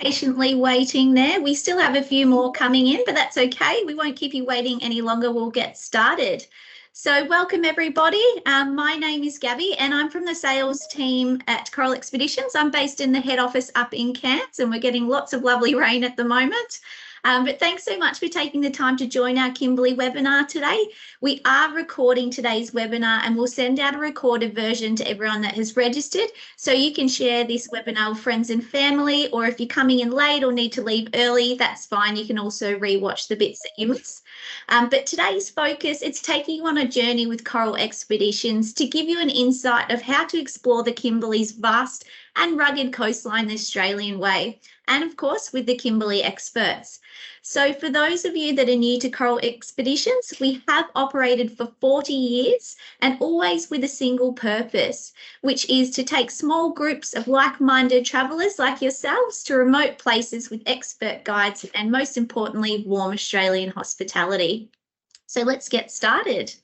Patiently waiting there. We still have a few more coming in, but that's okay. We won't keep you waiting any longer. We'll get started. So welcome everybody. My name is Gabby and I'm from the sales team at Coral Expeditions. I'm based in the head office up in Cairns and we're getting lots of lovely rain at the moment. But thanks so much for taking the time to join our Kimberley webinar today. We are recording today's webinar and we'll send out a recorded version to everyone that has registered. So you can share this webinar with friends and family, or if you're coming in late or need to leave early, that's fine. You can also rewatch the bits that you miss. But today's focus, it's taking you on a journey with Coral Expeditions to give you an insight of how to explore the Kimberley's vast and rugged coastline the Australian way, and of course with the Kimberley experts. So for those of you that are new to Coral Expeditions, we have operated for 40 years and always with a single purpose, which is to take small groups of like-minded travellers like yourselves to remote places with expert guides and most importantly, warm Australian hospitality. So let's get started.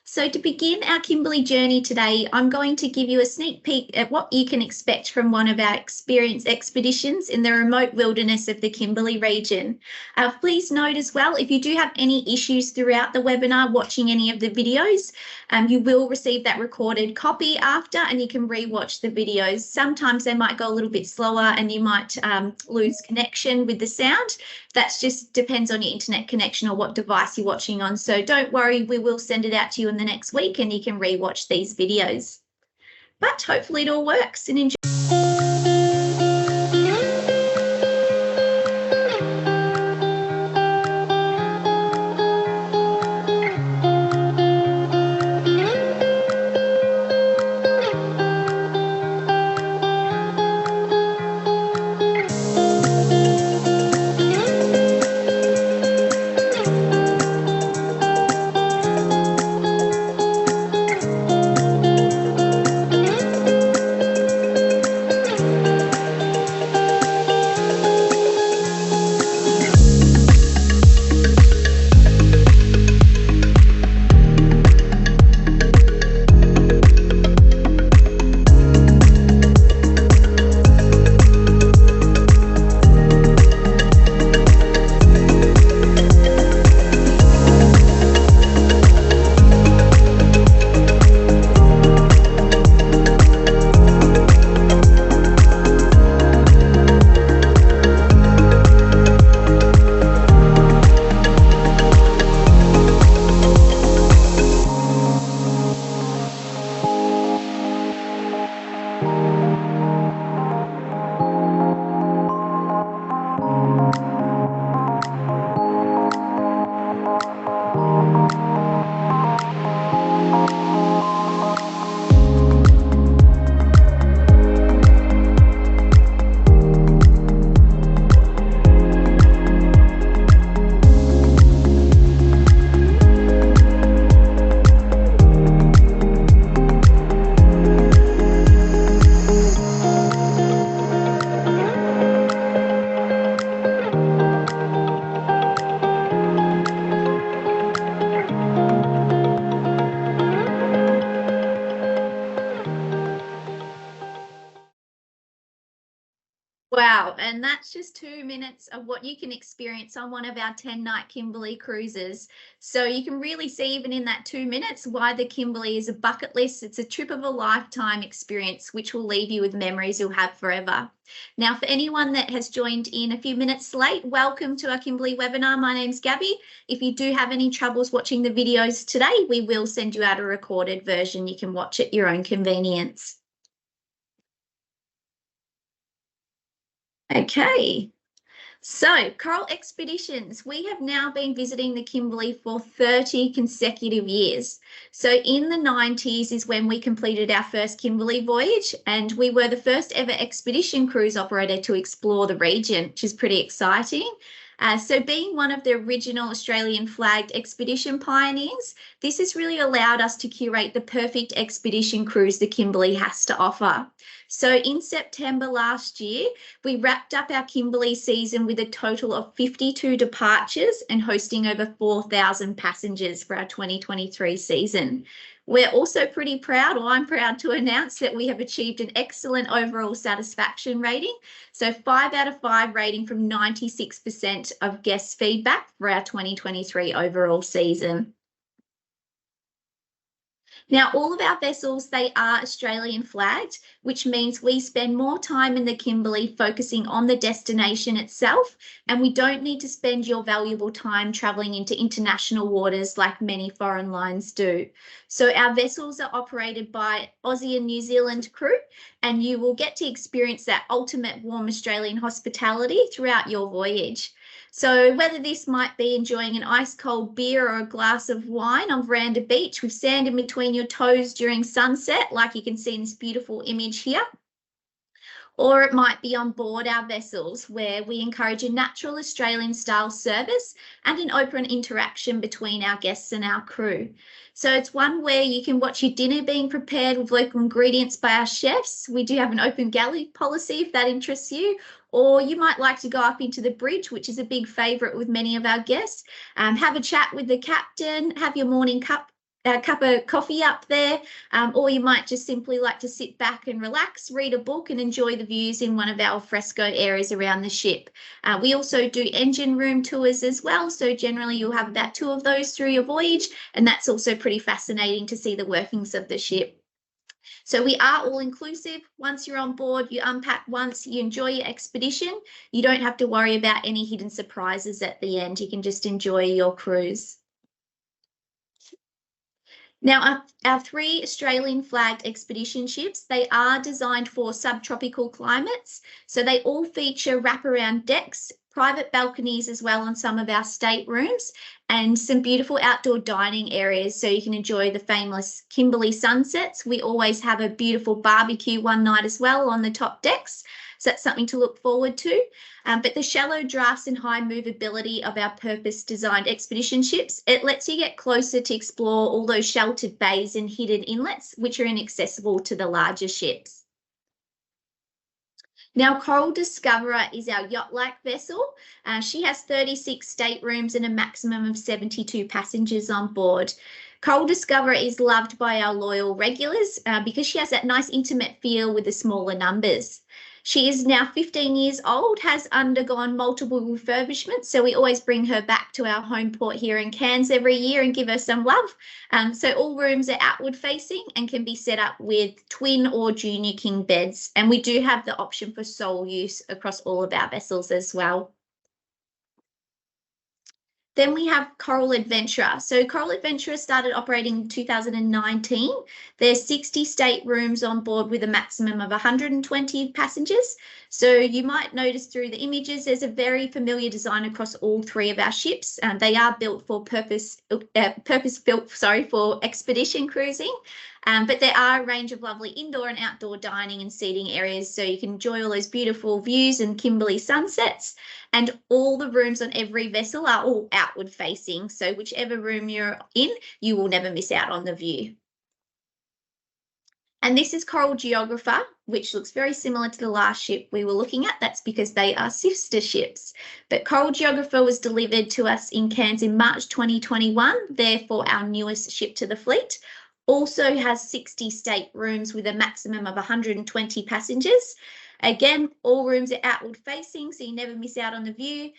So to begin our Kimberley journey today, I'm going to give you a sneak peek at what you can expect from one of our experienced expeditions in the remote wilderness of the Kimberley region. Please note as well, if you do have any issues throughout the webinar watching any of the videos, you will receive that recorded copy after and you can rewatch the videos. Sometimes they might go a little bit slower and you might lose connection with the sound. That just depends on your internet connection or what device you're watching on. So don't worry, we will send it out to you in the next week and you can rewatch these videos. But hopefully it all works and enjoy. Wow, and that's just 2 minutes of what you can experience on one of our 10-night Kimberley cruises. So you can really see even in that 2 minutes why the Kimberley is a bucket list. It's a trip of a lifetime experience, which will leave you with memories you'll have forever. Now, for anyone that has joined in a few minutes late, welcome to our Kimberley webinar. My name's Gabby. If you do have any troubles watching the videos today, we will send you out a recorded version. You can watch at your own convenience. Okay, so Coral Expeditions, we have now been visiting the Kimberley for 30 consecutive years. So in the 90s is when we completed our first Kimberley voyage and we were the first ever expedition cruise operator to explore the region, which is pretty exciting. So being one of the original Australian flagged expedition pioneers, this has really allowed us to curate the perfect expedition cruise the Kimberley has to offer. So in September last year, we wrapped up our Kimberley season with a total of 52 departures and hosting over 4,000 passengers for our 2023 season. We're also pretty proud, or I'm proud to announce that we have achieved an excellent overall satisfaction rating. So 5 out of 5 rating from 96% of guest feedback for our 2023 overall season. Now, all of our vessels, they are Australian flagged, which means we spend more time in the Kimberley focusing on the destination itself, and we don't need to spend your valuable time travelling into international waters like many foreign lines do. So our vessels are operated by Aussie and New Zealand crew, and you will get to experience that ultimate warm Australian hospitality throughout your voyage. So whether this might be enjoying an ice cold beer or a glass of wine on Veranda Beach with sand in between your toes during sunset, like you can see in this beautiful image here, or it might be on board our vessels where we encourage a natural Australian style service and an open interaction between our guests and our crew. So it's one where you can watch your dinner being prepared with local ingredients by our chefs. We do have an open galley policy if that interests you, or you might like to go up into the bridge, which is a big favourite with many of our guests. Have a chat with the captain, have your morning cup of coffee up there, or you might just simply like to sit back and relax, read a book and enjoy the views in one of our fresco areas around the ship. We also do engine room tours as well, so generally you'll have about 2 of those through your voyage, and that's also pretty fascinating to see the workings of the ship. So we are all inclusive. Once you're on board, you unpack once, you enjoy your expedition. You don't have to worry about any hidden surprises at the end. You can just enjoy your cruise. Now, our 3 Australian flagged expedition ships, they are designed for subtropical climates. So they all feature wraparound decks, private balconies as well on some of our staterooms, and some beautiful outdoor dining areas so you can enjoy the famous Kimberley sunsets. We always have a beautiful barbecue one night as well on the top decks. So that's something to look forward to. But the shallow drafts and high movability of our purpose-designed expedition ships, it lets you get closer to explore all those sheltered bays and hidden inlets, which are inaccessible to the larger ships. Now, Coral Discoverer is our yacht-like vessel. She has 36 staterooms and a maximum of 72 passengers on board. Coral Discoverer is loved by our loyal regulars because she has that nice intimate feel with the smaller numbers. She is now 15 years old, has undergone multiple refurbishments, so we always bring her back to our home port here in Cairns every year and give her some love. So all rooms are outward facing and can be set up with twin or junior king beds, and we do have the option for sole use across all of our vessels as well. Then we have Coral Adventurer. So Coral Adventurer started operating in 2019. There's 60 staterooms on board with a maximum of 120 passengers. So you might notice through the images, there's a very familiar design across all 3 of our ships. They are built for purpose-built, for expedition cruising. But there are a range of lovely indoor and outdoor dining and seating areas, so you can enjoy all those beautiful views and Kimberley sunsets. And all the rooms on every vessel are all outward facing, so whichever room you're in, you will never miss out on the view. And this is Coral Geographer, which looks very similar to the last ship we were looking at. That's because they are sister ships. But Coral Geographer was delivered to us in Cairns in March 2021, therefore our newest ship to the fleet. Also has 60 staterooms with a maximum of 120 passengers. Again, all rooms are outward facing, so you never miss out on the view.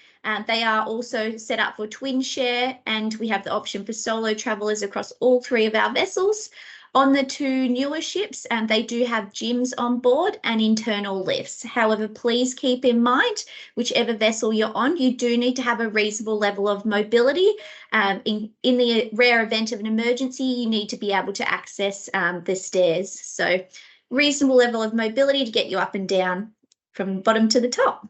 They are also set up for twin share, and we have the option for solo travellers across all 3 of our vessels. On the 2 newer ships, they do have gyms on board and internal lifts. However, please keep in mind, whichever vessel you're on, you do need to have a reasonable level of mobility. In the rare event of an emergency, you need to be able to access the stairs. So reasonable level of mobility to get you up and down from bottom to the top.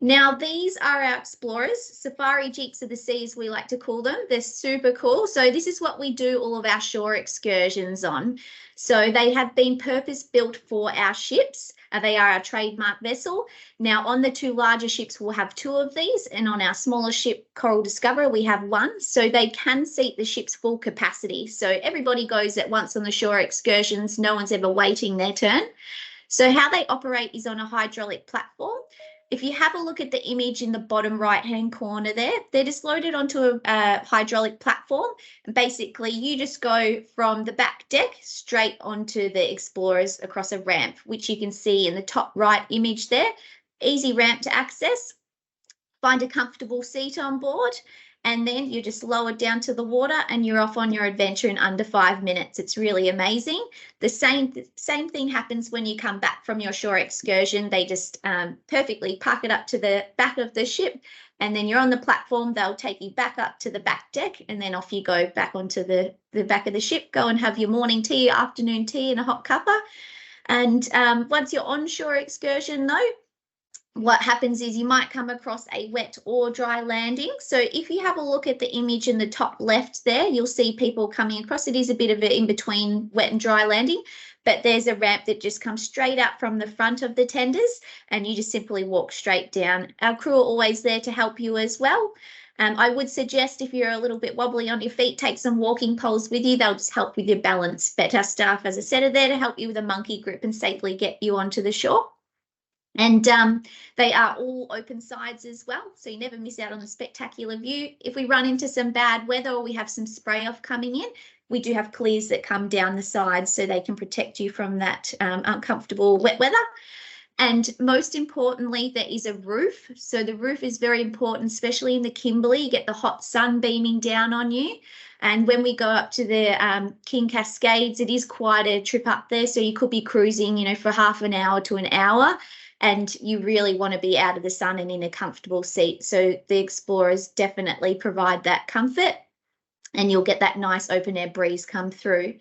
Now, these are our explorers, safari jeeps of the sea, as we like to call them. They're super cool. So this is what we do all of our shore excursions on. So they have been purpose-built for our ships. They are our trademark vessel. Now, on the 2 larger ships, we'll have 2 of these, and on our smaller ship, Coral Discoverer, we have 1. So they can seat the ship's full capacity. So everybody goes at once on the shore excursions. No one's ever waiting their turn. So how they operate is on a hydraulic platform. If you have a look at the image in the bottom right-hand corner there, they're just loaded onto a hydraulic platform. And basically, you just go from the back deck straight onto the Explorers across a ramp, which you can see in the top right image there. Easy ramp to access. Find a comfortable seat on board, and then you're just lowered down to the water and you're off on your adventure in under 5 minutes. It's really amazing. The same thing happens when you come back from your shore excursion. They just perfectly park it up to the back of the ship, and then you're on the platform. They'll take you back up to the back deck, and then off you go back onto the back of the ship. Go and have your morning tea, afternoon tea, and a hot cuppa. And once you're on shore excursion though, what happens is you might come across a wet or dry landing. So if you have a look at the image in the top left there, you'll see people coming across. It is a bit of an in-between wet and dry landing, but there's a ramp that just comes straight up from the front of the tenders, and you just simply walk straight down. Our crew are always there to help you as well. I would suggest if you're a little bit wobbly on your feet, take some walking poles with you. They'll just help with your balance. But our staff, as I said, are there to help you with a monkey grip and safely get you onto the shore. And they are all open sides as well, so you never miss out on the spectacular view. If we run into some bad weather or we have some spray off coming in, we do have clears that come down the sides so they can protect you from that uncomfortable wet weather. And most importantly, there is a roof. So the roof is very important, especially in the Kimberley. You get the hot sun beaming down on you. And when we go up to the King Cascades, it is quite a trip up there. So you could be cruising, you know, for half an hour to an hour. And you really want to be out of the sun and in a comfortable seat. So the Explorers definitely provide that comfort, and you'll get that nice open air breeze come through.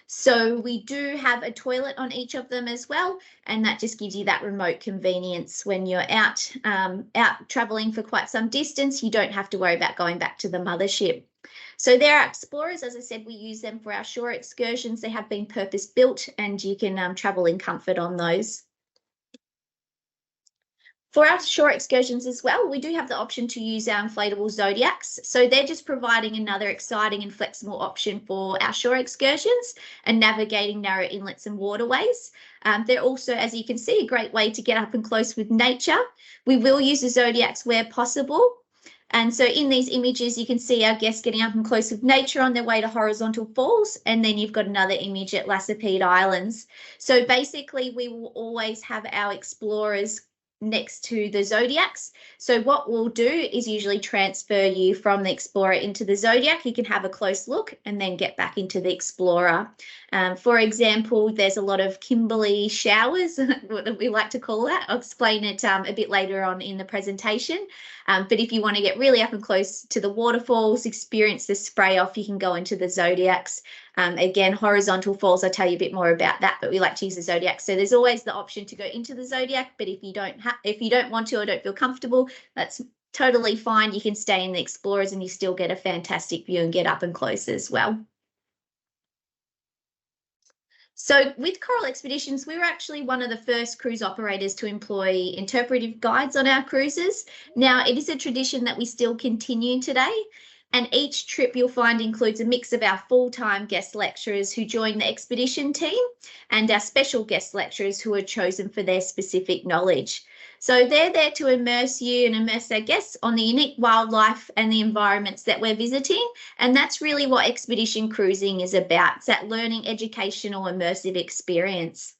So we do have a toilet on each of them as well, and that just gives you that remote convenience when you're out traveling for quite some distance. You don't have to worry about going back to the mothership. So there are Explorers. As I said, we use them for our shore excursions. They have been purpose built, and you can travel in comfort on those. For our shore excursions as well, we do have the option to use our inflatable Zodiacs. So they're just providing another exciting and flexible option for our shore excursions and navigating narrow inlets and waterways. They're also, as you can see, a great way to get up and close with nature. We will use the Zodiacs where possible. And so in these images, you can see our guests getting up and close with nature on their way to Horizontal Falls. And then you've got another image at Lassipede Islands. So basically, we will always have our Explorers next to the Zodiacs. So what we'll do is usually transfer you from the Explorer into the Zodiac. You can have a close look and then get back into the Explorer. For example, there's a lot of Kimberley showers, what we like to call that. I'll explain it a bit later on in the presentation. But if you want to get really up and close to the waterfalls, experience the spray off, you can go into the Zodiacs. Again, Horizontal Falls, I'll tell you a bit more about that, but we like to use the Zodiac. So there's always the option to go into the Zodiac, but if you don't want to or don't feel comfortable, that's totally fine. You can stay in the Explorers and you still get a fantastic view and get up and close as well. So with Coral Expeditions, we were actually one of the first cruise operators to employ interpretive guides on our cruises. Now, it is a tradition that we still continue today. And each trip you'll find includes a mix of our full-time guest lecturers who join the expedition team and our special guest lecturers who are chosen for their specific knowledge. So they're there to immerse you and immerse our guests on the unique wildlife and the environments that we're visiting. And that's really what expedition cruising is about. It's that learning, educational, immersive experience.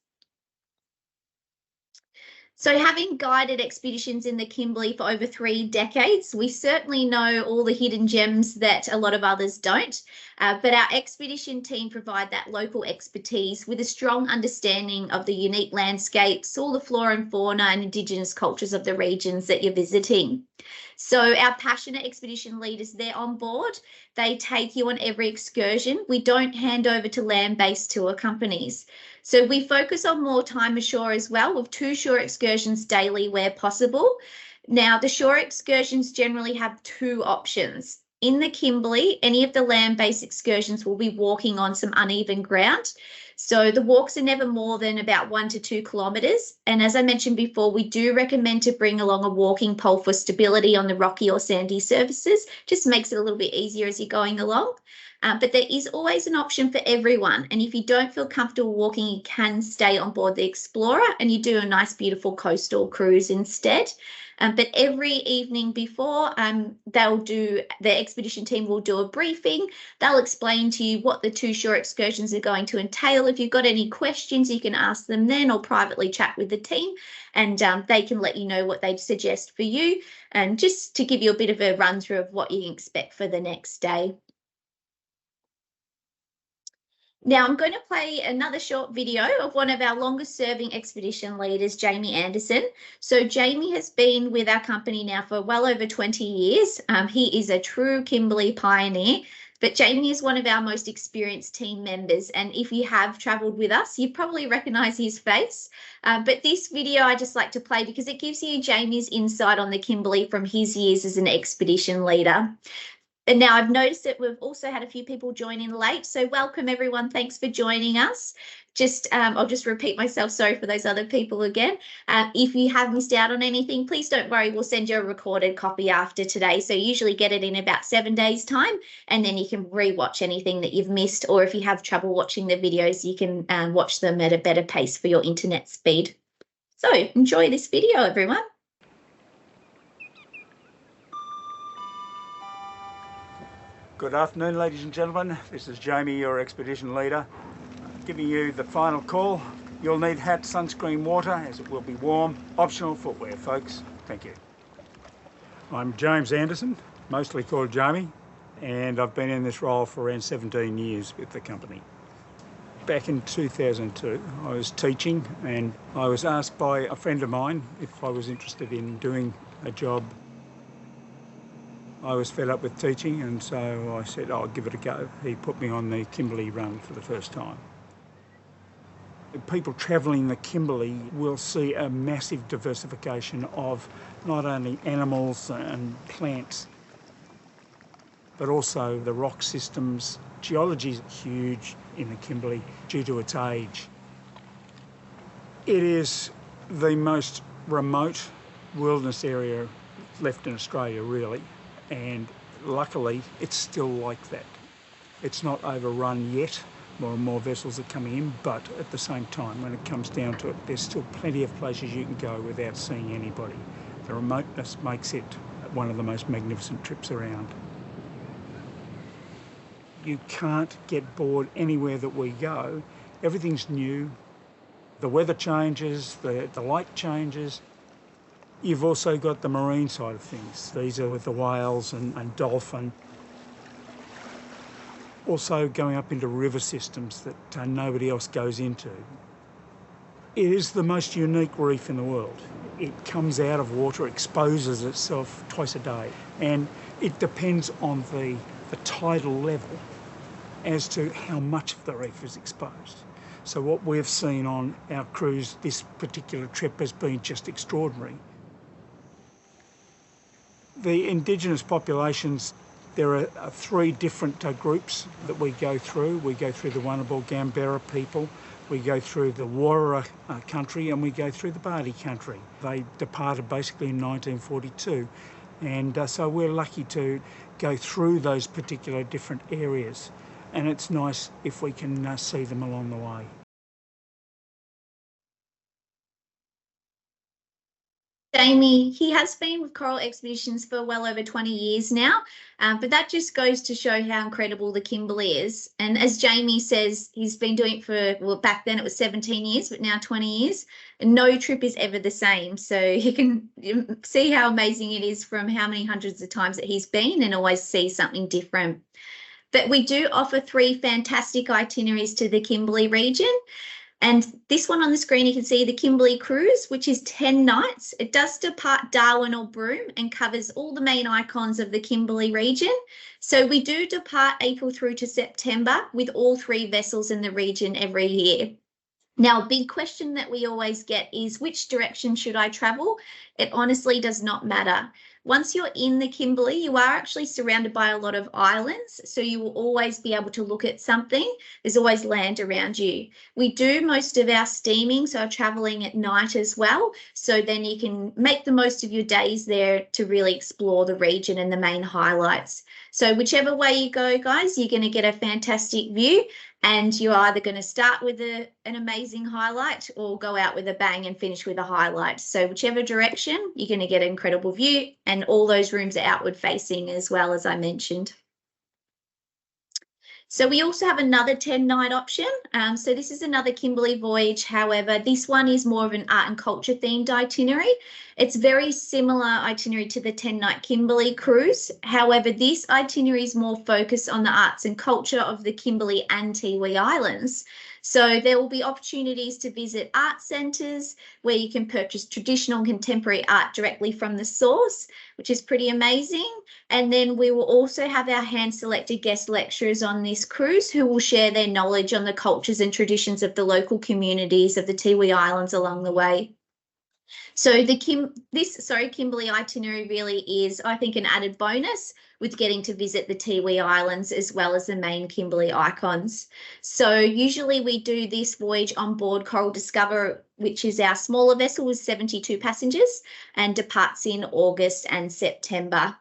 So having guided expeditions in the Kimberley for over 3 decades, we certainly know all the hidden gems that a lot of others don't. But our expedition team provide that local expertise with a strong understanding of the unique landscapes, all the flora and fauna and Indigenous cultures of the regions that you're visiting. So our passionate expedition leaders, they're on board. They take you on every excursion. We don't hand over to land-based tour companies. So we focus on more time ashore as well, with 2 shore excursions daily where possible. Now, the shore excursions generally have 2 options. In the Kimberley, any of the land-based excursions will be walking on some uneven ground. So the walks are never more than about 1 to 2 kilometres. And as I mentioned before, we do recommend to bring along a walking pole for stability on the rocky or sandy surfaces. Just makes it a little bit easier as you're going along. but there is always an option for everyone. And if you don't feel comfortable walking, you can stay on board the Explorer and you do a nice, beautiful coastal cruise instead. But every evening before, the expedition team will do a briefing. They'll explain to you what the 2 shore excursions are going to entail. If you've got any questions, you can ask them then or privately chat with the team, and they can let you know what they'd suggest for you, and just to give you a bit of a run through of what you can expect for the next day. Now I'm going to play another short video of one of our longest serving expedition leaders, Jamie Anderson. So Jamie has been with our company now for well over 20 years. He is a true Kimberley pioneer, but Jamie is one of our most experienced team members. And if you have travelled with us, you probably recognise his face. But this video I just like to play because it gives you Jamie's insight on the Kimberley from his years as an expedition leader. And now I've noticed that we've also had a few people join in late. So welcome everyone. Thanks for joining us. I'll just repeat myself. Sorry for those other people again. If you have missed out on anything, please don't worry. We'll send you a recorded copy after today. So usually get it in about 7 days time, and then you can rewatch anything that you've missed. Or if you have trouble watching the videos, you can watch them at a better pace for your internet speed. So enjoy this video, everyone. Good afternoon, ladies and gentlemen. This is Jamie, your expedition leader, giving you the final call. You'll need hat, sunscreen, water, as it will be warm. Optional footwear, folks. Thank you. I'm James Anderson, mostly called Jamie, and I've been in this role for around 17 years with the company. Back in 2002, I was teaching, and I was asked by a friend of mine if I was interested in doing a job. I was fed up with teaching, and so I said, I'll give it a go. He put me on the Kimberley run for the first time. People travelling the Kimberley will see a massive diversification of not only animals and plants, but also the rock systems. Geology is huge in the Kimberley due to its age. It is the most remote wilderness area left in Australia, really. And luckily, it's still like that. It's not overrun yet. More and more vessels are coming in, but at the same time, when it comes down to it, there's still plenty of places you can go without seeing anybody. The remoteness makes it one of the most magnificent trips around. You can't get bored anywhere that we go. Everything's new. The weather changes, the light changes. You've also got the marine side of things. These are with the whales and dolphin. Also going up into river systems that nobody else goes into. It is the most unique reef in the world. It comes out of water, exposes itself twice a day, and it depends on the tidal level as to how much of the reef is exposed. So what we've seen on our cruise this particular trip has been just extraordinary. The Indigenous populations, there are 3 different groups that we go through. We go through the Wunnabal Gambera people, we go through the Warra country, and we go through the Bardi country. They departed basically in 1942, and so we're lucky to go through those particular different areas, and it's nice if we can see them along the way. Jamie, he has been with Coral Expeditions for well over 20 years now, but that just goes to show how incredible the Kimberley is. And as Jamie says, he's been doing it for, well, back then it was 17 years, but now 20 years. And no trip is ever the same. So you can see how amazing it is from how many hundreds of times that he's been, and always see something different. But we do offer 3 fantastic itineraries to the Kimberley region. And this one on the screen, you can see the Kimberley Cruise, which is 10 nights. It does depart Darwin or Broome and covers all the main icons of the Kimberley region. So we do depart April through to September with all 3 vessels in the region every year. Now, a big question that we always get is, which direction should I travel? It honestly does not matter. Once you're in the Kimberley, you are actually surrounded by a lot of islands, so you will always be able to look at something. There's always land around you. We do most of our steaming, so traveling at night as well, so then you can make the most of your days there to really explore the region and the main highlights. So whichever way you go, guys, you're going to get a fantastic view, and you're either going to start with an amazing highlight or go out with a bang and finish with a highlight. So whichever direction, you're going to get an incredible view, and all those rooms are outward facing as well, as I mentioned. So we also have another 10-night option. So this is another Kimberley voyage. However, this one is more of an art and culture themed itinerary. It's very similar itinerary to the 10-night Kimberley cruise. However, this itinerary is more focused on the arts and culture of the Kimberley and Tiwi Islands. So there will be opportunities to visit art centres where you can purchase traditional and contemporary art directly from the source, which is pretty amazing. And then we will also have our hand-selected guest lecturers on this cruise who will share their knowledge on the cultures and traditions of the local communities of the Tiwi Islands along the way. So Kimberley itinerary really is, I think, an added bonus with getting to visit the Tiwi Islands as well as the main Kimberley icons. So usually we do this voyage on board Coral Discover, which is our smaller vessel with 72 passengers, and departs in August and September.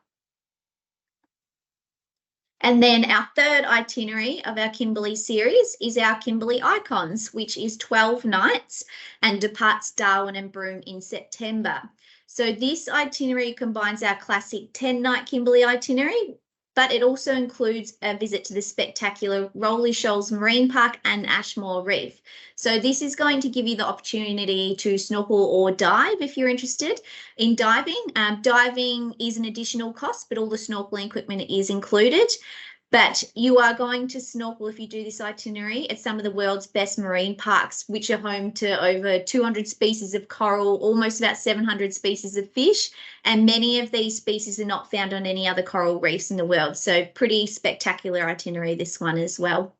And then our third itinerary of our Kimberley series is our Kimberley Icons, which is 12 nights and departs Darwin and Broome in September. So this itinerary combines our classic 10-night Kimberley itinerary, but it also includes a visit to the spectacular Rolly Shoals Marine Park and Ashmore Reef. So this is going to give you the opportunity to snorkel or dive if you're interested in diving. Diving is an additional cost, but all the snorkeling equipment is included. But you are going to snorkel if you do this itinerary at some of the world's best marine parks, which are home to over 200 species of coral, almost about 700 species of fish, and many of these species are not found on any other coral reefs in the world. So pretty spectacular itinerary, this one as well.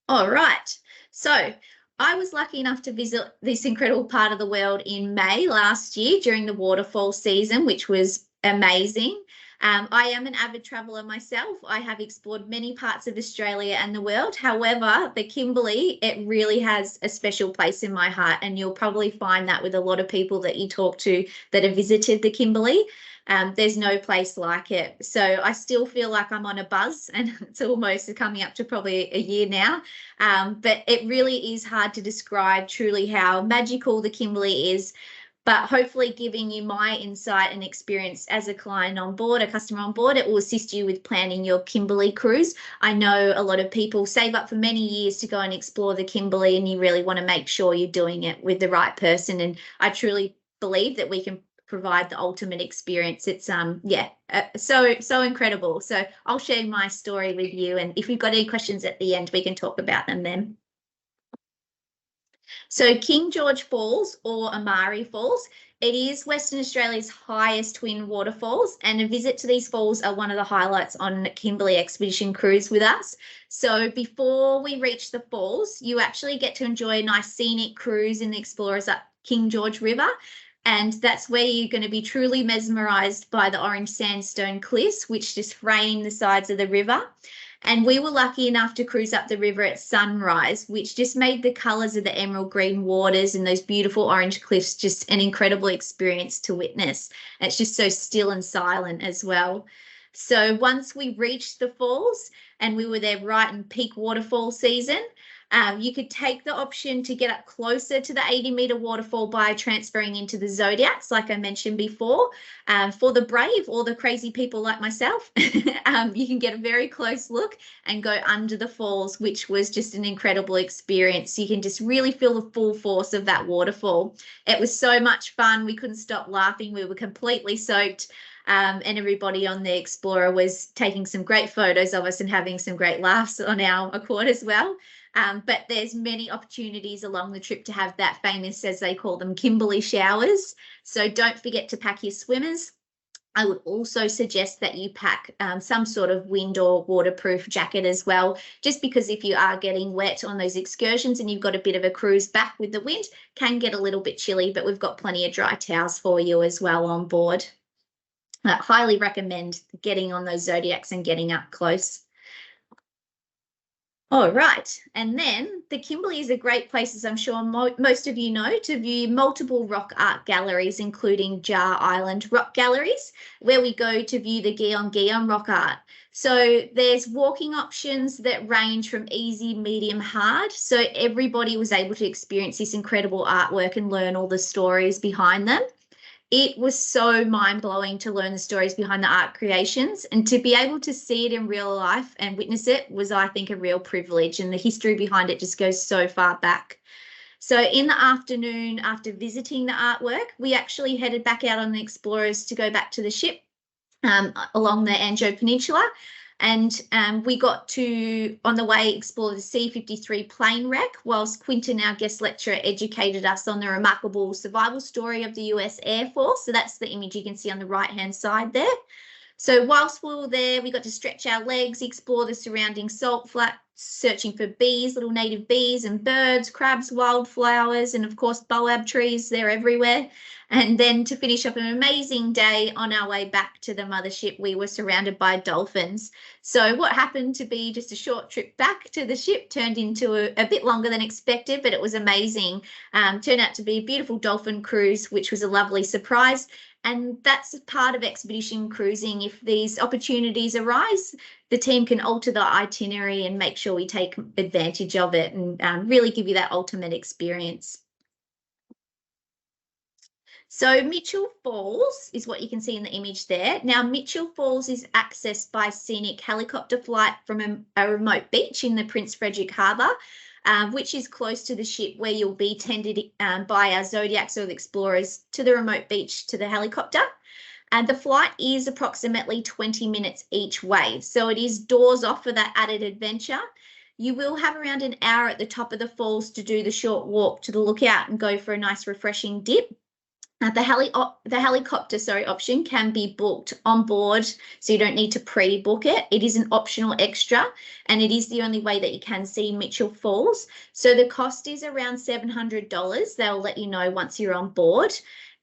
All right, so I was lucky enough to visit this incredible part of the world in May last year during the waterfall season, which was amazing. I am an avid traveller myself. I have explored many parts of Australia and the world. However, the Kimberley, it really has a special place in my heart, and you'll probably find that with a lot of people that you talk to that have visited the Kimberley. There's no place like it. So I still feel like I'm on a buzz, and it's almost coming up to probably a year now. But it really is hard to describe truly how magical the Kimberley is. But hopefully giving you my insight and experience as a client on board, a customer on board, it will assist you with planning your Kimberley cruise. I know a lot of people save up for many years to go and explore the Kimberley, and you really want to make sure you're doing it with the right person. And I truly believe that we can provide the ultimate experience. It's so incredible. So I'll share my story with you, and if you've got any questions at the end, we can talk about them then. So King George Falls, or Amari Falls, it is Western Australia's highest twin waterfalls, and a visit to these falls are one of the highlights on Kimberley Expedition Cruise with us. So before we reach the falls, you actually get to enjoy a nice scenic cruise in the Explorers up King George River. And that's where you're going to be truly mesmerised by the orange sandstone cliffs, which just frame the sides of the river. And we were lucky enough to cruise up the river at sunrise, which just made the colours of the emerald green waters and those beautiful orange cliffs just an incredible experience to witness. And it's just so still and silent as well. So once we reached the falls, and we were there right in peak waterfall season, you could take the option to get up closer to the 80-metre waterfall by transferring into the Zodiacs, like I mentioned before. For the brave or the crazy people like myself, you can get a very close look and go under the falls, which was just an incredible experience. You can just really feel the full force of that waterfall. It was so much fun. We couldn't stop laughing. We were completely soaked. And everybody on the Explorer was taking some great photos of us and having some great laughs on our Accord as well. But there's many opportunities along the trip to have that famous, as they call them, Kimberley showers. So don't forget to pack your swimmers. I would also suggest that you pack some sort of wind or waterproof jacket as well, just because if you are getting wet on those excursions and you've got a bit of a cruise back with the wind, can get a little bit chilly, but we've got plenty of dry towels for you as well on board. I highly recommend getting on those Zodiacs and getting up close. All right, and then the Kimberley is a great place, as I'm sure most of you know, to view multiple rock art galleries, including Jar Island Rock Galleries, where we go to view the Gion rock art. So there's walking options that range from easy, medium, hard. So everybody was able to experience this incredible artwork and learn all the stories behind them. It was so mind-blowing to learn the stories behind the art creations, and to be able to see it in real life and witness it was, I think, a real privilege, and the history behind it just goes so far back. So in the afternoon, after visiting the artwork, we actually headed back out on the Explorers to go back to the ship along the Anjo Peninsula. And we got to, on the way, explore the C-53 plane wreck, whilst Quinton, our guest lecturer, educated us on the remarkable survival story of the US Air Force. So that's the image you can see on the right-hand side there. So whilst we were there, we got to stretch our legs, explore the surrounding salt flats, searching for bees, little native bees and birds, crabs, wildflowers, and of course, boab trees, they're everywhere. And then to finish up an amazing day on our way back to the mothership, we were surrounded by dolphins. So what happened to be just a short trip back to the ship turned into a bit longer than expected, but it was amazing. Turned out to be a beautiful dolphin cruise, which was a lovely surprise. And that's part of expedition cruising. If these opportunities arise, the team can alter the itinerary and make sure we take advantage of it and really give you that ultimate experience. So Mitchell Falls is what you can see in the image there. Now, Mitchell Falls is accessed by scenic helicopter flight from a remote beach in the Prince Frederick Harbour, which is close to the ship, where you'll be tended by our Zodiacs or the Explorers to the remote beach to the helicopter. And the flight is approximately 20 minutes each way. So it is doors off for that added adventure. You will have around an hour at the top of the falls to do the short walk to the lookout and go for a nice refreshing dip. The helicopter option can be booked on board, so you don't need to pre-book it. It is an optional extra, and it is the only way that you can see Mitchell Falls. So the cost is around $700. They'll let you know once you're on board,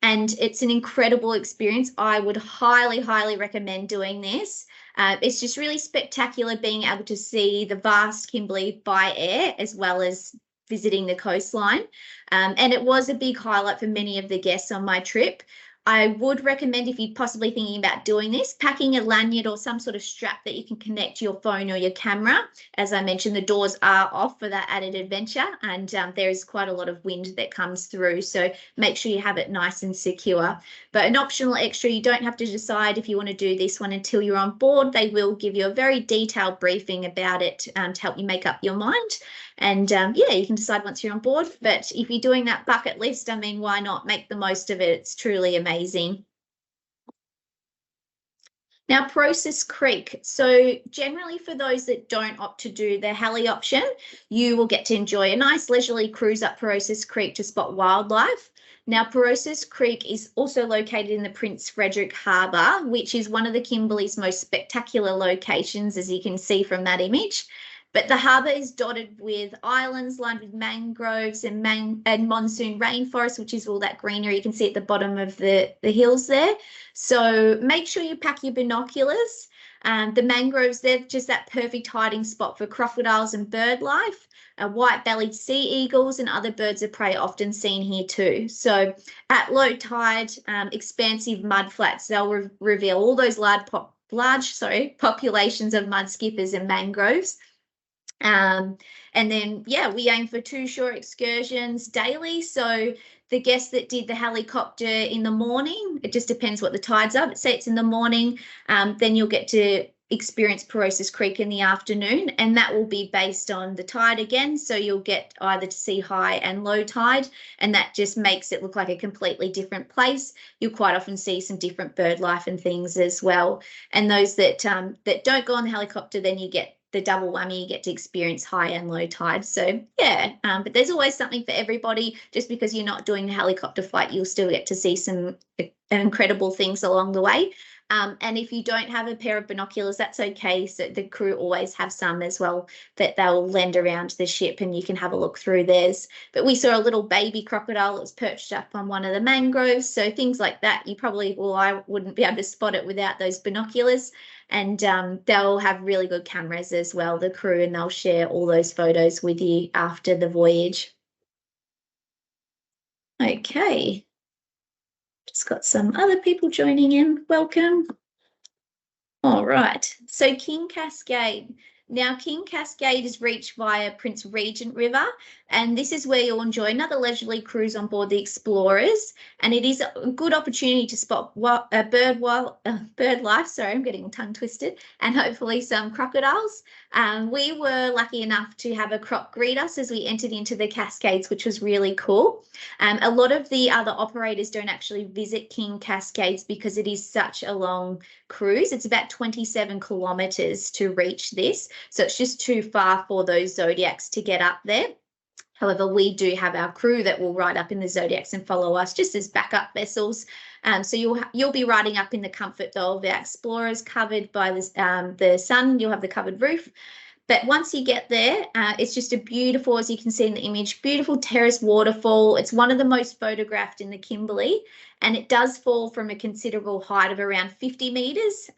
and it's an incredible experience. I would highly, highly recommend doing this. It's just really spectacular being able to see the vast Kimberley by air, as well as visiting the coastline. And it was a big highlight for many of the guests on my trip. I would recommend, if you're possibly thinking about doing this, packing a lanyard or some sort of strap that you can connect your phone or your camera. As I mentioned, the doors are off for that added adventure, and there is quite a lot of wind that comes through, so make sure you have it nice and secure. But an optional extra, you don't have to decide if you want to do this one until you're on board. They will give you a very detailed briefing about it to help you make up your mind. And yeah, you can decide once you're on board. But if you're doing that bucket list, I mean, why not make the most of it? It's truly amazing. Now, Process Creek. So generally, for those that don't opt to do the heli option, you will get to enjoy a nice leisurely cruise up Process Creek to spot wildlife. Now, Process Creek is also located in the Prince Frederick Harbour, which is one of the Kimberley's most spectacular locations, as you can see from that image. But the harbour is dotted with islands lined with mangroves and monsoon rainforest, which is all that greenery you can see at the bottom of the hills there. So make sure you pack your binoculars. The mangroves, they're just that perfect hiding spot for crocodiles and bird life. White-bellied sea eagles and other birds of prey are often seen here too. So at low tide, expansive mud flats, they'll reveal all those large populations of mud skippers and mangroves. And then, yeah, we aim for 2 short excursions daily. So the guests that did the helicopter in the morning, it just depends what the tides are, but say it's in the morning, then you'll get to experience Process Creek in the afternoon, and that will be based on the tide again. So you'll get either to see high and low tide, and that just makes it look like a completely different place. You'll quite often see some different bird life and things as well. And those that don't go on the helicopter, then you get the double whammy, you get to experience high and low tide. So yeah, but there's always something for everybody. Just because you're not doing the helicopter flight, you'll still get to see some incredible things along the way. And if you don't have a pair of binoculars, that's okay. So the crew always have some as well that they'll lend around the ship, and you can have a look through theirs. But we saw a little baby crocodile that was perched up on one of the mangroves. So things like that, you probably, well, I wouldn't be able to spot it without those binoculars. And they'll have really good cameras as well, the crew, and they'll share all those photos with you after the voyage. Okay. Just got some other people joining in. Welcome. All right. So King Cascade. Now, King Cascade is reached via Prince Regent River, and this is where you'll enjoy another leisurely cruise on board the Explorers. And it is a good opportunity to spot bird life. Sorry, I'm getting tongue twisted, and hopefully some crocodiles. We were lucky enough to have a croc greet us as we entered into the Cascades, which was really cool. A lot of the other operators don't actually visit King Cascades because it is such a long cruise. It's about 27 kilometres to reach this. So it's just too far for those Zodiacs to get up there. However, we do have our crew that will ride up in the Zodiacs and follow us just as backup vessels. So you'll be riding up in the comfort though of our Explorers, covered by the sun. You'll have the covered roof. But once you get there, it's just a beautiful, as you can see in the image, beautiful terrace waterfall. It's one of the most photographed in the Kimberley, and it does fall from a considerable height of around 50 metres.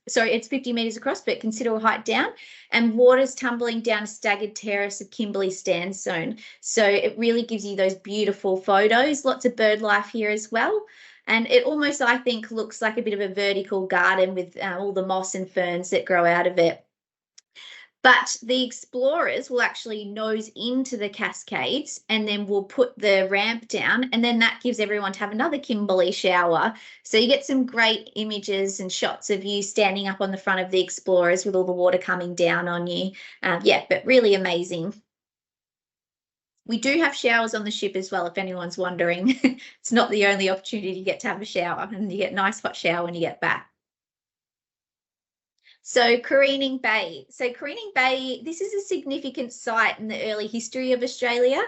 Sorry, it's 50 metres across, but considerable height down, and water's tumbling down a staggered terrace of Kimberley sandstone. So it really gives you those beautiful photos, lots of bird life here as well. And it almost, I think, looks like a bit of a vertical garden with all the moss and ferns that grow out of it. But the Explorers will actually nose into the Cascades, and then we'll put the ramp down, and then that gives everyone to have another Kimberley shower. So you get some great images and shots of you standing up on the front of the Explorers with all the water coming down on you. Yeah, but really amazing. We do have showers on the ship as well, if anyone's wondering. It's not the only opportunity you get to have a shower, and you get a nice hot shower when you get back. So Careening Bay. So Careening Bay, this is a significant site in the early history of Australia.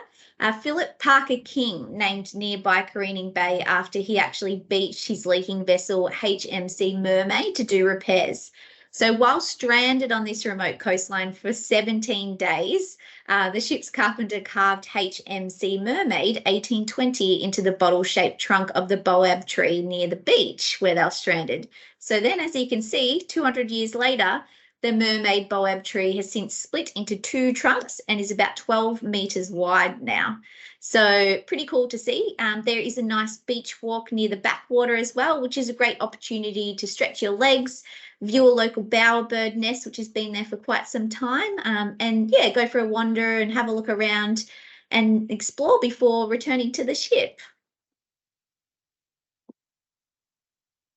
Philip Parker King named nearby Careening Bay after he actually beached his leaking vessel HMC Mermaid to do repairs. So while stranded on this remote coastline for 17 days, the ship's carpenter carved HMC Mermaid 1820 into the bottle-shaped trunk of the boab tree near the beach where they were stranded. So then, as you can see, 200 years later, the Mermaid boab tree has since split into two trunks and is about 12 metres wide now. So pretty cool to see. There is a nice beach walk near the backwater as well, which is a great opportunity to stretch your legs, view a local bowerbird nest, which has been there for quite some time, and yeah, go for a wander and have a look around and explore before returning to the ship.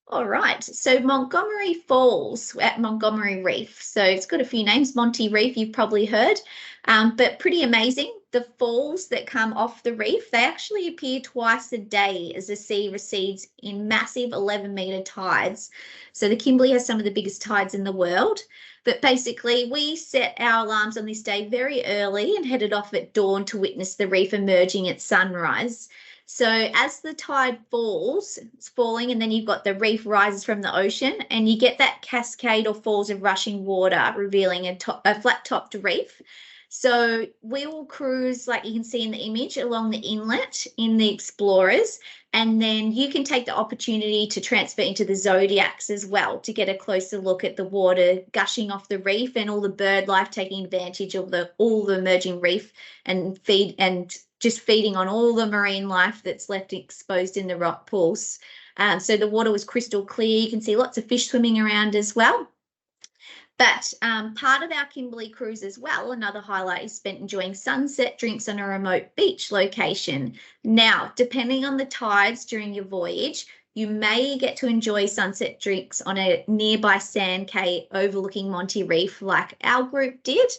All right, so Montgomery Falls at Montgomery Reef. So it's got a few names. Monty Reef, you've probably heard, but pretty amazing. The falls that come off the reef, they actually appear twice a day as the sea recedes in massive 11-metre tides. So the Kimberley has some of the biggest tides in the world. But basically, we set our alarms on this day very early and headed off at dawn to witness the reef emerging at sunrise. So as the tide falls, it's falling, and then you've got the reef rises from the ocean, and you get that cascade or falls of rushing water, revealing a flat-topped reef. So we will cruise, like you can see in the image, along the inlet in the Explorers, and then you can take the opportunity to transfer into the Zodiacs as well to get a closer look at the water gushing off the reef and all the bird life taking advantage of all the emerging reef and just feeding on all the marine life that's left exposed in the rock pools. So the water was crystal clear. You can see lots of fish swimming around as well. But part of our Kimberley cruise as well, another highlight is spent enjoying sunset drinks on a remote beach location. Now, depending on the tides during your voyage, you may get to enjoy sunset drinks on a nearby sand cay overlooking Monty Reef like our group did.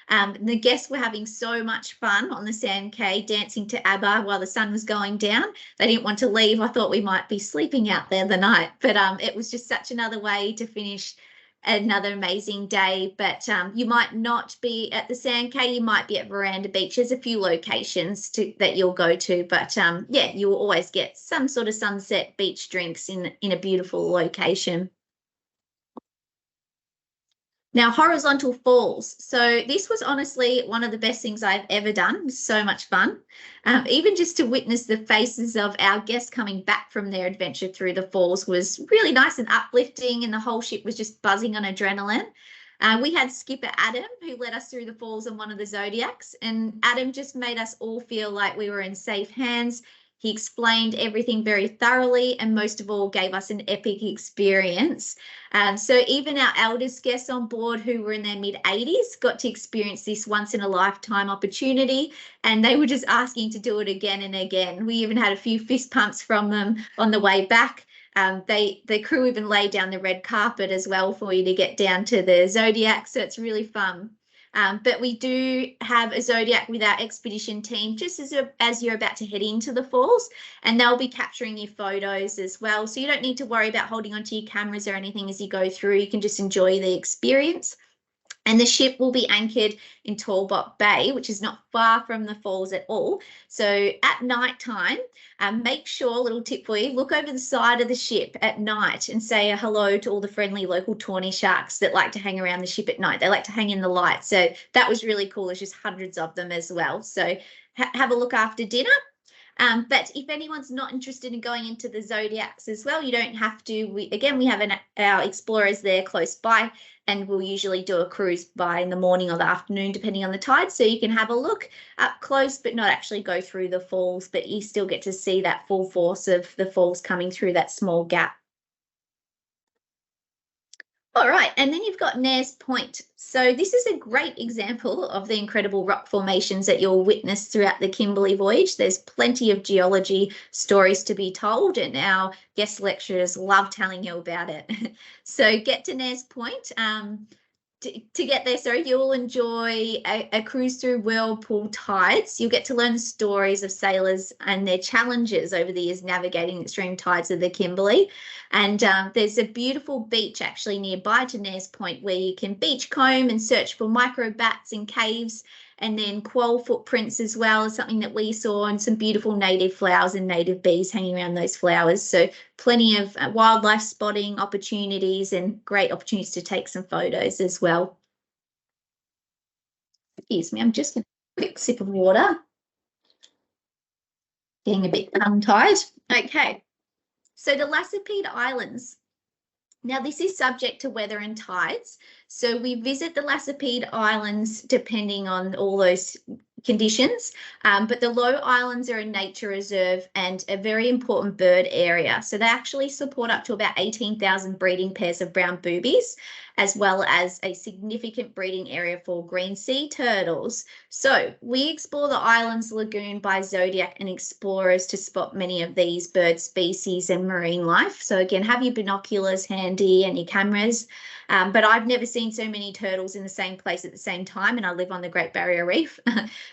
The guests were having so much fun on the sand cay, dancing to ABBA while the sun was going down. They didn't want to leave. I thought we might be sleeping out there the night, but it was just such another way to finish another amazing day. But you might not be at the sand cay, you might be at Veranda Beach. There's a few locations that you'll go to, but yeah, you will always get some sort of sunset beach drinks in a beautiful location. Now, horizontal falls. So this was honestly one of the best things I've ever done. It was so much fun. Even just to witness the faces of our guests coming back from their adventure through the falls was really nice and uplifting, and the whole ship was just buzzing on adrenaline. We had skipper Adam, who led us through the falls on one of the Zodiacs, and Adam just made us all feel like we were in safe hands. He explained everything very thoroughly, and most of all gave us an epic experience. So even our eldest guests on board, who were in their mid-80s, got to experience this once in a lifetime opportunity, and they were just asking to do it again and again. We even had a few fist pumps from them on the way back. The crew even laid down the red carpet as well for you to get down to the Zodiac, so it's really fun. But we do have a Zodiac with our expedition team just as you're about to head into the falls, and they'll be capturing your photos as well. So you don't need to worry about holding onto your cameras or anything as you go through. You can just enjoy the experience. And the ship will be anchored in Talbot Bay, which is not far from the falls at all. So at night time, make sure, little tip for you, look over the side of the ship at night and say a hello to all the friendly local tawny sharks that like to hang around the ship at night. They like to hang in the light. So that was really cool. There's just hundreds of them as well. So have a look after dinner. But if anyone's not interested in going into the Zodiacs as well, you don't have to. We have our explorers there close by, and we'll usually do a cruise by in the morning or the afternoon, depending on the tide. So you can have a look up close, but not actually go through the falls, but you still get to see that full force of the falls coming through that small gap. All right, and then you've got Nares Point. So this is a great example of the incredible rock formations that you'll witness throughout the Kimberley voyage. There's plenty of geology stories to be told, and our guest lecturers love telling you about it. So get to Nares Point. To get there, sorry, you'll enjoy a cruise through whirlpool tides. You'll get to learn the stories of sailors and their challenges over the years navigating the extreme tides of the Kimberley. And there's a beautiful beach actually nearby to Nares Point where you can beachcomb and search for microbats in caves, and then quoll footprints as well is something that we saw, and some beautiful native flowers and native bees hanging around those flowers. So plenty of wildlife spotting opportunities and great opportunities to take some photos as well. Excuse me, I'm just going to quick sip of water. Getting a bit tongue-tied. Okay, so the Lassipede Islands. Now, this is subject to weather and tides. So we visit the Lassipede Islands depending on all those conditions, but the Low Islands are a nature reserve and a very important bird area. So they actually support up to about 18,000 breeding pairs of brown boobies, as well as a significant breeding area for green sea turtles. So we explore the island's lagoon by Zodiac and explorers to spot many of these bird species and marine life. So again, have your binoculars handy and your cameras. But I've never seen so many turtles in the same place at the same time, and I live on the Great Barrier Reef.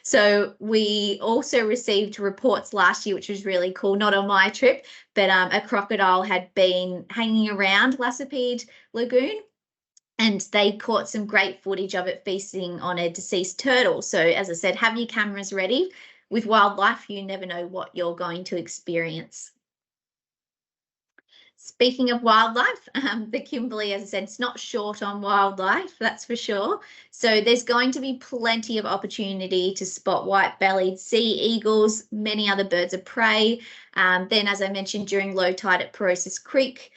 So we also received reports last year, which was really cool, not on my trip, but a crocodile had been hanging around Lassipede Lagoon, and they caught some great footage of it feasting on a deceased turtle. So as I said, have your cameras ready. With wildlife, you never know what you're going to experience. Speaking of wildlife, the Kimberley, as I said, it's not short on wildlife, that's for sure. So there's going to be plenty of opportunity to spot white-bellied sea eagles, many other birds of prey. Then, as I mentioned, during low tide at Porosis Creek,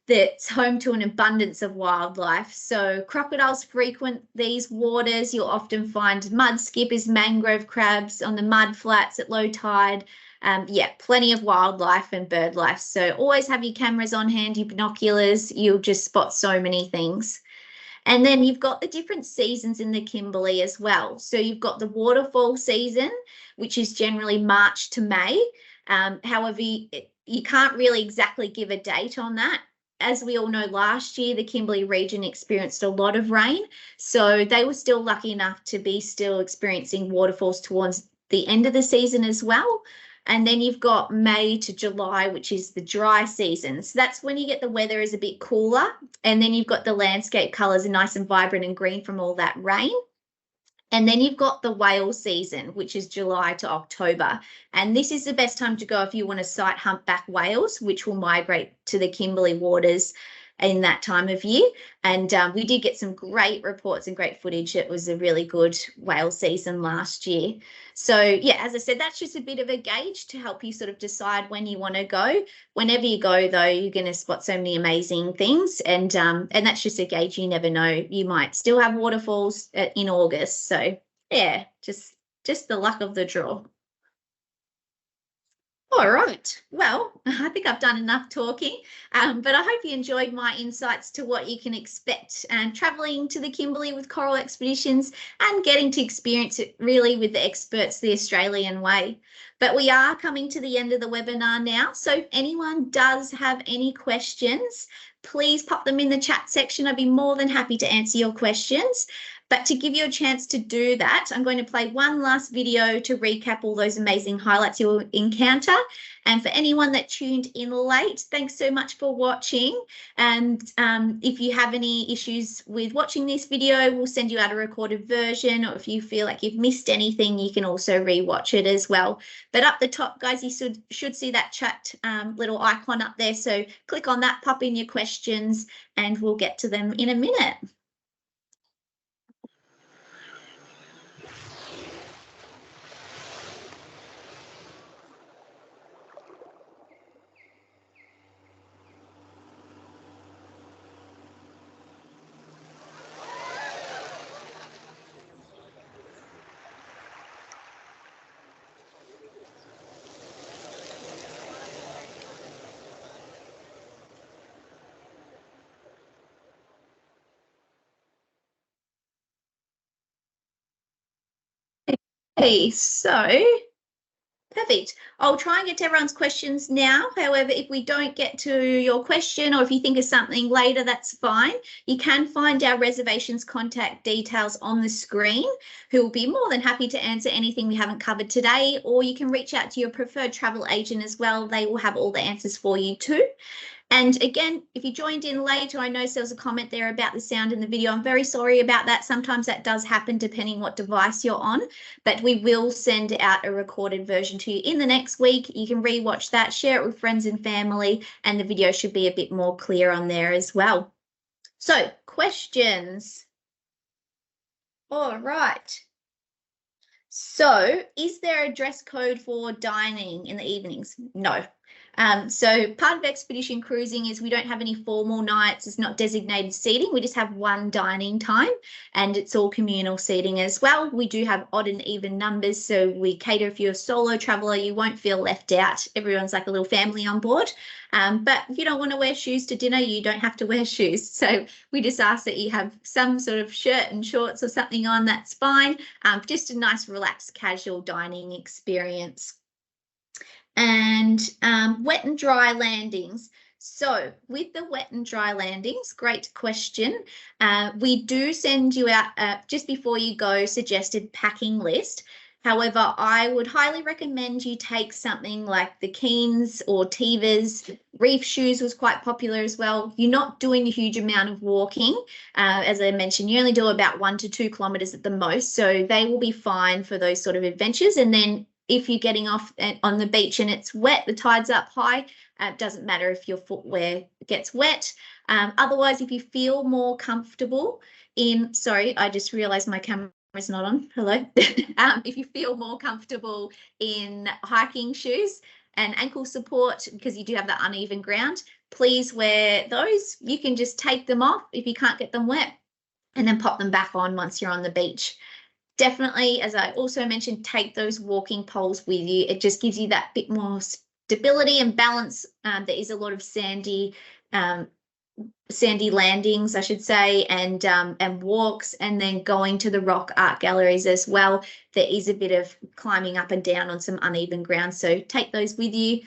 that's home to an abundance of wildlife. So crocodiles frequent these waters. You'll often find mud skippers, mangrove crabs on the mud flats at low tide. Yeah, plenty of wildlife and bird life. So always have your cameras on hand, your binoculars. You'll just spot so many things. And then you've got the different seasons in the Kimberley as well. So you've got the waterfall season, which is generally March to May. However, you can't really exactly give a date on that. As we all know, last year, the Kimberley region experienced a lot of rain. So they were still lucky enough to be still experiencing waterfalls towards the end of the season as well. And then you've got May to July, which is the dry season. So that's when you get the weather is a bit cooler. And then you've got the landscape colours are nice and vibrant and green from all that rain. And then you've got the whale season, which is July to October. And this is the best time to go if you want to sight humpback whales, which will migrate to the Kimberley waters in that time of year. And we did get some great reports and great footage. It was a really good whale season last year. So yeah, as I said, that's just a bit of a gauge to help you sort of decide when you want to go. Whenever you go, though, you're going to spot so many amazing things, and that's just a gauge. You never know, you might still have waterfalls in August. So yeah, just the luck of the draw. All right. Well, I think I've done enough talking, but I hope you enjoyed my insights to what you can expect travelling to the Kimberley with Coral Expeditions and getting to experience it really with the experts the Australian way. But we are coming to the end of the webinar now. So if anyone does have any questions, please pop them in the chat section. I'd be more than happy to answer your questions. But to give you a chance to do that, I'm going to play one last video to recap all those amazing highlights you'll encounter. And for anyone that tuned in late, thanks so much for watching. And if you have any issues with watching this video, we'll send you out a recorded version. Or if you feel like you've missed anything, you can also rewatch it as well. But up the top, guys, you should see that chat little icon up there. So click on that, pop in your questions, and we'll get to them in a minute. Okay, so perfect. I'll try and get to everyone's questions now. However, if we don't get to your question or if you think of something later, that's fine. You can find our reservations contact details on the screen, who will be more than happy to answer anything we haven't covered today, or you can reach out to your preferred travel agent as well. They will have all the answers for you too. And again, if you joined in late, or I noticed there was a comment there about the sound in the video, I'm very sorry about that. Sometimes that does happen depending what device you're on, but we will send out a recorded version to you in the next week. You can rewatch that, share it with friends and family, and the video should be a bit more clear on there as well. So, questions. All right. So, is there a dress code for dining in the evenings? No. So part of expedition cruising is we don't have any formal nights. It's not designated seating. We just have one dining time, and it's all communal seating as well. We do have odd and even numbers, so we cater. If you're a solo traveller, you won't feel left out. Everyone's like a little family on board. But if you don't want to wear shoes to dinner, you don't have to wear shoes. So we just ask that you have some sort of shirt and shorts or something on. That's fine. Just a nice, relaxed, casual dining experience. And wet and dry landings. So with the wet and dry landings, great question. We do send you out just before you go suggested packing list. However, I would highly recommend you take something like the Keens or Tevas. Reef shoes was quite popular as well. You're not doing a huge amount of walking. As I mentioned, you only do about 1 to 2 kilometres at the most. So they will be fine for those sort of adventures. And then if you're getting off on the beach and it's wet, the tide's up high, it doesn't matter if your footwear gets wet. Otherwise, if you feel more comfortable in, sorry, I just realised my camera is not on. Hello. If you feel more comfortable in hiking shoes and ankle support, because you do have that uneven ground, please wear those. You can just take them off if you can't get them wet and then pop them back on once you're on the beach. Definitely, as I also mentioned, take those walking poles with you. It just gives you that bit more stability and balance. There is a lot of sandy landings, I should say, and walks, and then going to the rock art galleries as well. There is a bit of climbing up and down on some uneven ground, so take those with you.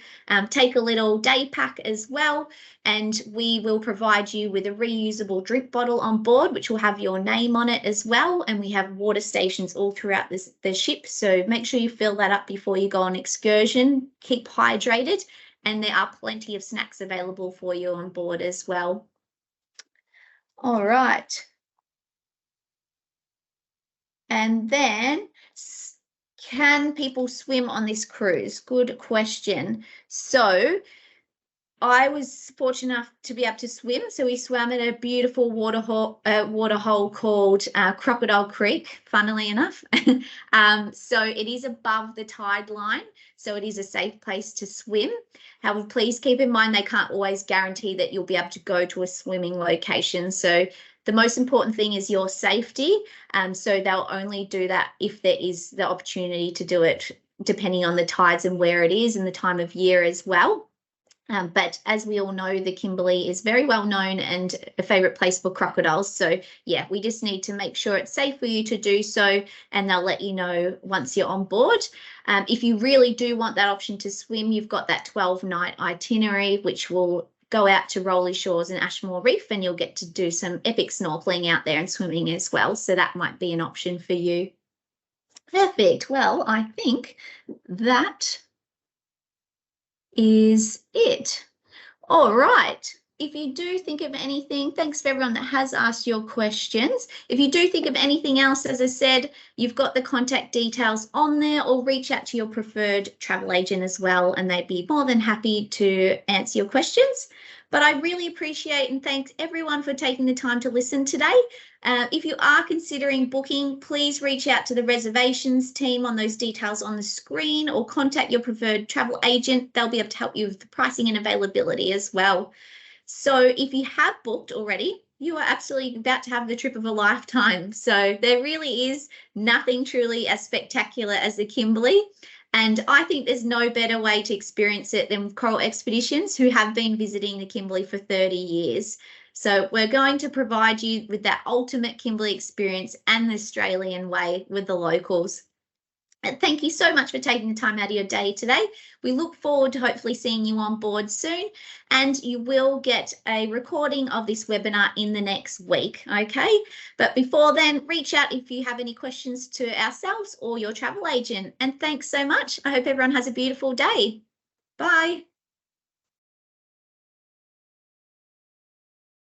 Take a little day pack as well, and we will provide you with a reusable drink bottle on board, which will have your name on it as well, and we have water stations all throughout the ship, so make sure you fill that up before you go on excursion. Keep hydrated, and there are plenty of snacks available for you on board as well. All right. And then, can people swim on this cruise? Good question. So I was fortunate enough to be able to swim. So we swam at a beautiful waterhole called Crocodile Creek, funnily enough. So it is above the tide line. So it is a safe place to swim. However, please keep in mind they can't always guarantee that you'll be able to go to a swimming location. So the most important thing is your safety. So they'll only do that if there is the opportunity to do it, depending on the tides and where it is and the time of year as well. But as we all know, the Kimberley is very well known and a favourite place for crocodiles. So yeah, we just need to make sure it's safe for you to do so, and they'll let you know once you're on board. If you really do want that option to swim, you've got that 12-night itinerary, which will go out to Rolly Shores and Ashmore Reef, and you'll get to do some epic snorkeling out there and swimming as well. So that might be an option for you. Perfect. Well, I think that is it. All right. If you do think of anything, thanks for everyone that has asked your questions. If you do think of anything else, as I said, you've got the contact details on there, or reach out to your preferred travel agent as well, and they'd be more than happy to answer your questions. But I really appreciate and thanks everyone for taking the time to listen today. If you are considering booking, please reach out to the reservations team on those details on the screen, or contact your preferred travel agent. They'll be able to help you with the pricing and availability as well. So if you have booked already, you are absolutely about to have the trip of a lifetime. So there really is nothing truly as spectacular as the Kimberley. And I think there's no better way to experience it than Coral Expeditions, who have been visiting the Kimberley for 30 years. So we're going to provide you with that ultimate Kimberley experience and the Australian way with the locals. And thank you so much for taking the time out of your day today. We look forward to hopefully seeing you on board soon, and you will get a recording of this webinar in the next week, okay? But before then, reach out if you have any questions to ourselves or your travel agent. And thanks so much. I hope everyone has a beautiful day. Bye.